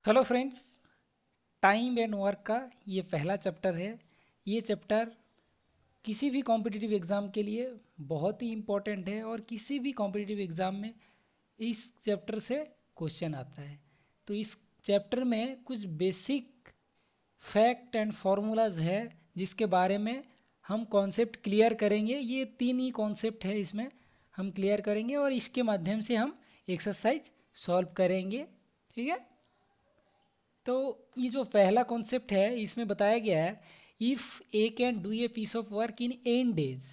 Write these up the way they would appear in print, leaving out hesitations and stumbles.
Hello friends, time and work का ये पहला चैप्टर है। ये चैप्टर किसी भी कॉम्पिटिटिव एग्ज़ाम के लिए बहुत ही इम्पोर्टेंट है और किसी भी कॉम्पिटिटिव एग्ज़ाम में इस चैप्टर से क्वेश्चन आता है। तो इस चैप्टर में कुछ बेसिक फैक्ट एंड फार्मूलाज है जिसके बारे में हम कॉन्सेप्ट क्लियर करेंगे। ये तीन ही कॉन्सेप्ट है, इसमें हम क्लियर करेंगे और इसके माध्यम से हम एक्सरसाइज सॉल्व करेंगे। ठीक है, तो ये जो पहला कॉन्सेप्ट है इसमें बताया गया है, if A can do a piece of work in 8 days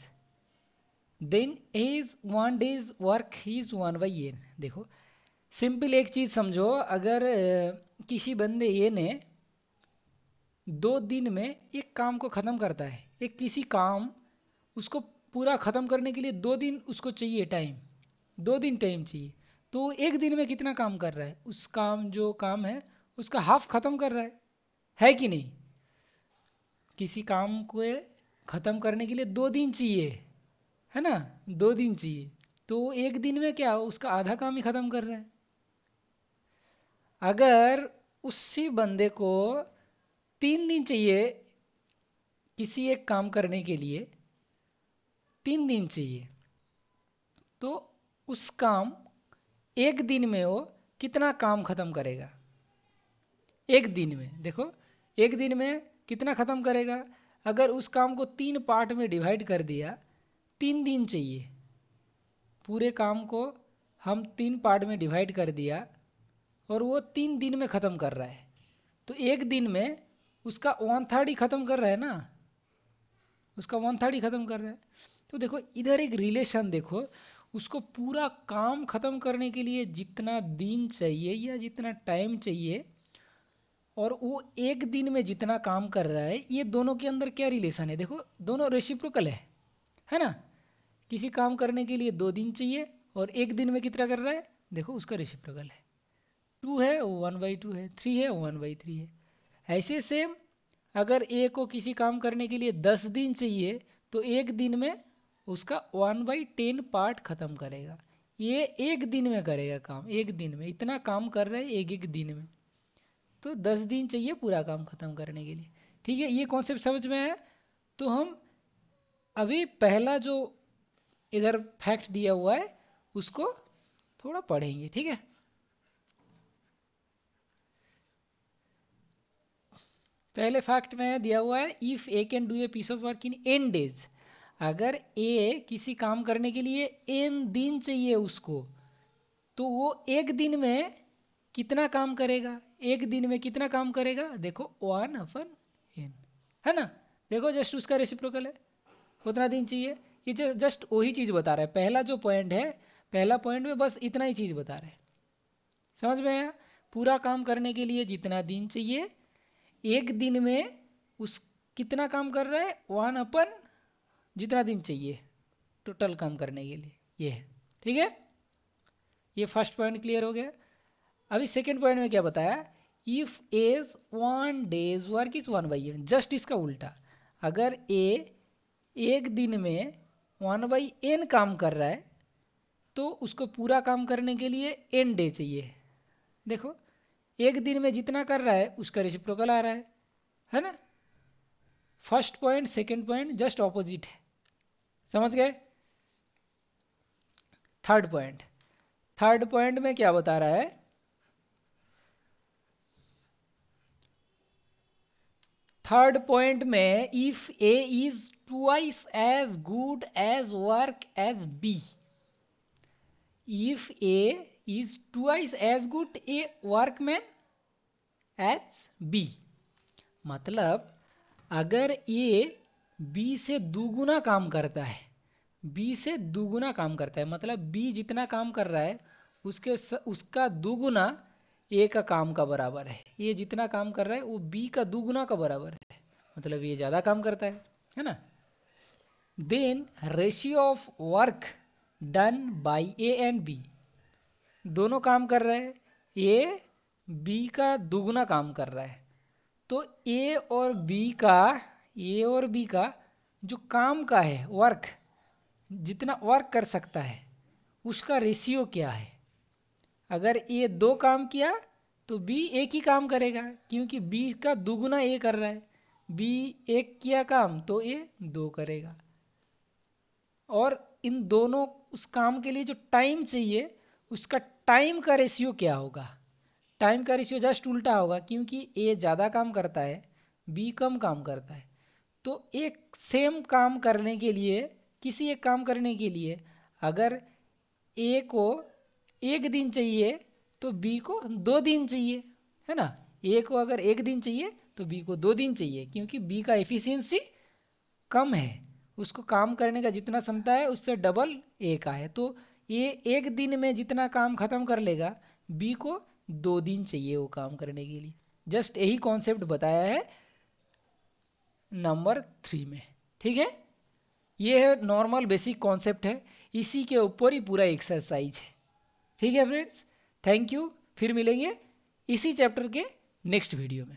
then as 1 day's work is 1/n। देखो, सिंपल एक चीज़ समझो, अगर किसी बंदे ए ने 2 दिन में एक काम को ख़त्म करता है, एक किसी काम उसको पूरा ख़त्म करने के लिए 2 दिन उसको चाहिए टाइम, 2 दिन टाइम चाहिए, तो एक दिन में कितना काम कर रहा है? उस काम जो काम है उसका हाफ ख़त्म कर रहा है कि नहीं? किसी काम को ख़त्म करने के लिए 2 दिन चाहिए, है ना? 2 दिन चाहिए, तो एक दिन में क्या उसका आधा काम ही ख़त्म कर रहा है। अगर उसी बंदे को 3 दिन चाहिए किसी एक काम करने के लिए, 3 दिन चाहिए, तो उस काम एक दिन में वो कितना काम ख़त्म करेगा? एक दिन में देखो, एक दिन में कितना ख़त्म करेगा? अगर उस काम को 3 पार्ट में डिवाइड कर दिया, 3 दिन चाहिए, पूरे काम को हम 3 पार्ट में डिवाइड कर दिया और वो 3 दिन में ख़त्म कर रहा है, तो एक दिन में उसका 1/3 ही ख़त्म कर रहा है ना, उसका 1/3 ही ख़त्म कर रहा है। तो देखो इधर एक रिलेशन देखो, उसको पूरा काम ख़त्म करने के लिए जितना दिन चाहिए या जितना टाइम चाहिए और वो एक दिन में जितना काम कर रहा है, ये दोनों के अंदर क्या रिलेशन है? देखो दोनों रेसिप्रोकल है ना? किसी काम करने के लिए 2 दिन चाहिए और एक दिन में कितना कर रहा है, देखो उसका रेसिप्रोकल है। 2 है वो 1/2 है, 3 है 1/3 है। ऐसे सेम अगर ए को किसी काम करने के लिए 10 दिन चाहिए, तो एक दिन में उसका 1/10 पार्ट ख़त्म करेगा। ये एक दिन में करेगा काम, एक दिन में इतना काम कर रहा है एक एक दिन में, तो 10 दिन चाहिए पूरा काम ख़त्म करने के लिए। ठीक है, ये कॉन्सेप्ट समझ में है? तो हम अभी पहला जो इधर फैक्ट दिया हुआ है उसको थोड़ा पढ़ेंगे। ठीक है, पहले फैक्ट में दिया हुआ है, if A can do a piece of work in n days। अगर ए किसी काम करने के लिए n दिन चाहिए उसको, तो वो एक दिन में कितना काम करेगा? एक दिन में कितना काम करेगा? देखो 1/n, है ना? देखो जस्ट उसका रेसिप्रोकल है, उतना दिन चाहिए। ये जस्ट वही चीज़ बता रहा है, पहला जो पॉइंट है, पहला पॉइंट में बस इतना ही चीज़ बता रहा है। समझ में आया? पूरा काम करने के लिए जितना दिन चाहिए, एक दिन में उस कितना काम कर रहा है? 1/, जितना दिन चाहिए टोटल काम करने के लिए, ये है। ठीक है, ये फर्स्ट पॉइंट क्लियर हो गया। अभी सेकेंड पॉइंट में क्या बताया? If as 1 day's work is 1/n, just इसका उल्टा। अगर ए एक दिन में 1/n काम कर रहा है, तो उसको पूरा काम करने के लिए n डे चाहिए। देखो एक दिन में जितना कर रहा है उसका रेसिप्रोकल आ रहा है ना? First point second point just opposite है, समझ गए? थर्ड पॉइंट, थर्ड पॉइंट में क्या बता रहा है? थर्ड पॉइंट में, if A is twice as good as work as B, if A is twice as good a workman as B, मतलब अगर ए बी से दुगुना काम करता है, बी से दुगुना काम करता है, मतलब बी जितना काम कर रहा है उसका दुगुना ए का काम का बराबर है। ये जितना काम कर रहा है वो बी का दुगुना का बराबर है, मतलब ये ज़्यादा काम करता है ना? Then ratio of work done by A and B, दोनों काम कर रहे हैं, ए बी का दुगुना काम कर रहा है, तो ए और बी का जो काम का है वर्क, जितना वर्क कर सकता है उसका रेशियो क्या है? अगर ए 2 काम किया तो बी एक ही काम करेगा, क्योंकि बी का दुगुना ए कर रहा है। बी एक किया काम तो ए दो करेगा। और इन दोनों उस काम के लिए जो टाइम चाहिए, उसका टाइम का रेशियो क्या होगा? टाइम का रेशियो जस्ट उल्टा होगा, क्योंकि ए ज़्यादा काम करता है, बी कम काम करता है। तो एक सेम काम करने के लिए, किसी एक काम करने के लिए अगर ए को एक दिन चाहिए तो बी को 2 दिन चाहिए, है ना। ए को अगर एक दिन चाहिए तो बी को 2 दिन चाहिए, क्योंकि बी का एफिशिएंसी कम है, उसको काम करने का जितना क्षमता है उससे डबल ए का है। तो ये एक दिन में जितना काम खत्म कर लेगा, बी को 2 दिन चाहिए वो काम करने के लिए। जस्ट यही कॉन्सेप्ट बताया है नंबर 3 में, ठीक है। ये है नॉर्मल बेसिक कॉन्सेप्ट है, इसी के ऊपर ही पूरा एक्सरसाइज है, ठीक है फ्रेंड्स। थैंक यू, फिर मिलेंगे इसी चैप्टर के नेक्स्ट वीडियो में।